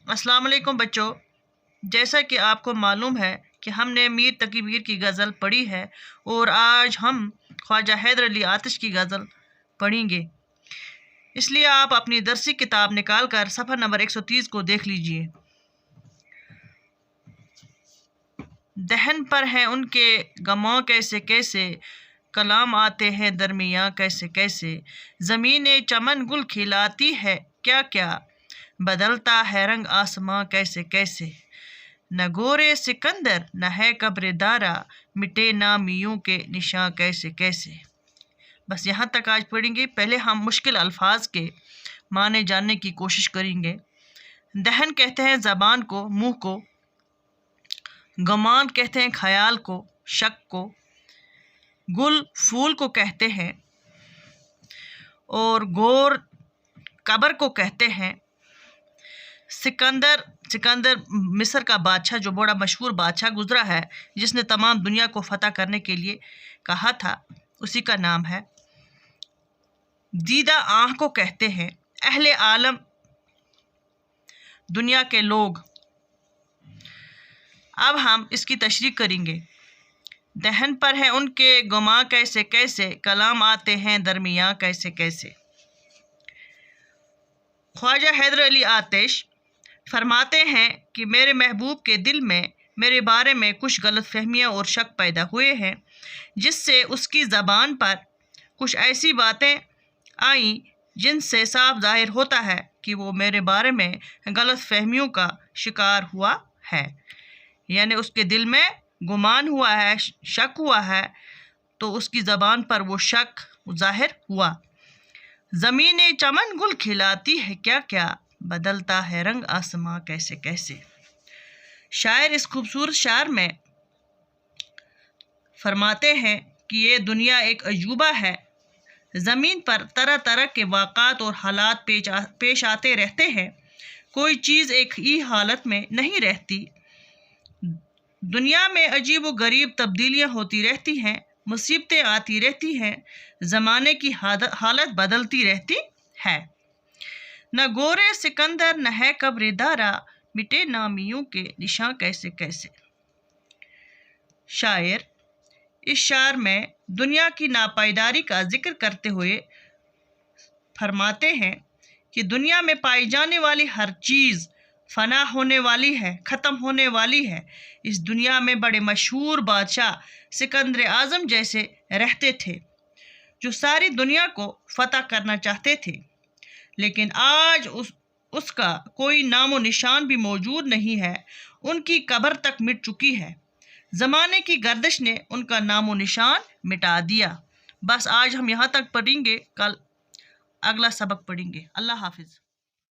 अस्सलाम वालेकुम बच्चों, जैसा कि आपको मालूम है कि हमने मीर तकी मीर की गज़ल पढ़ी है और आज हम ख्वाजा हैदर अली आतिश की गज़ल पढ़ेंगे। इसलिए आप अपनी दरसी किताब निकाल कर सफ़ा नंबर 130 को देख लीजिए। दहन पर हैं उनके गमों कैसे कैसे, कलाम आते हैं दरमियाँ कैसे कैसे, ज़मीन चमन गुल खिलाती है क्या क्या, बदलता है रंग आसमां कैसे कैसे, न गोरे सिकंदर न है कब्र दारा, मिटे नामियों के निशां कैसे कैसे। बस यहाँ तक आज पढ़ेंगे। पहले हम मुश्किल अल्फाज के माने जानने की कोशिश करेंगे। दहन कहते हैं ज़बान को, मुंह को। गमान कहते हैं ख्याल को, शक को। गुल फूल को कहते हैं और गोर कब्र को कहते हैं। सिकंदर मिस्र का बादशाह, जो बड़ा मशहूर बादशाह गुजरा है, जिसने तमाम दुनिया को फतह करने के लिए कहा था, उसी का नाम है। दीदा आँख को कहते हैं। अहले आलम दुनिया के लोग। अब हम इसकी तशरीह करेंगे। दहन पर है उनके गुमा कैसे कैसे, कलाम आते हैं दरमियाँ कैसे कैसे। ख्वाजा हैदर अली आतिश फरमाते हैं कि मेरे महबूब के दिल में मेरे बारे में कुछ गलत फहमियाँ और शक पैदा हुए हैं, जिससे उसकी ज़बान पर कुछ ऐसी बातें आईं जिनसे साफ जाहिर होता है कि वो मेरे बारे में गलत फहमियों का शिकार हुआ है। यानी उसके दिल में गुमान हुआ है, शक हुआ है, तो उसकी ज़बान पर वो शक जाहिर हुआ। ज़मीन चमन गुल खिलाती है क्या क्या, बदलता है रंग आसमां कैसे कैसे। शायर इस खूबसूरत शायर में फरमाते हैं कि ये दुनिया एक अजूबा है। ज़मीन पर तरह तरह के वाक़ात और हालात पेश आते रहते हैं। कोई चीज़ एक ही हालत में नहीं रहती। दुनिया में अजीब व गरीब तब्दीलियाँ होती रहती हैं, मुसीबतें आती रहती हैं, ज़माने की हालत बदलती रहती है। न गोरे सिकंदर न है कब्र दारा, मिटे नामियों के निशां कैसे कैसे। शायर इस शायर में दुनिया की नापायदारी का जिक्र करते हुए फरमाते हैं कि दुनिया में पाई जाने वाली हर चीज़ फना होने वाली है, ख़त्म होने वाली है। इस दुनिया में बड़े मशहूर बादशाह सिकंदर आज़म जैसे रहते थे, जो सारी दुनिया को फतह करना चाहते थे, लेकिन आज उसका कोई नामो निशान भी मौजूद नहीं है। उनकी कब्र तक मिट चुकी है। ज़माने की गर्दिश ने उनका नामो निशान मिटा दिया। बस आज हम यहाँ तक पढ़ेंगे, कल अगला सबक पढ़ेंगे। अल्लाह हाफिज़।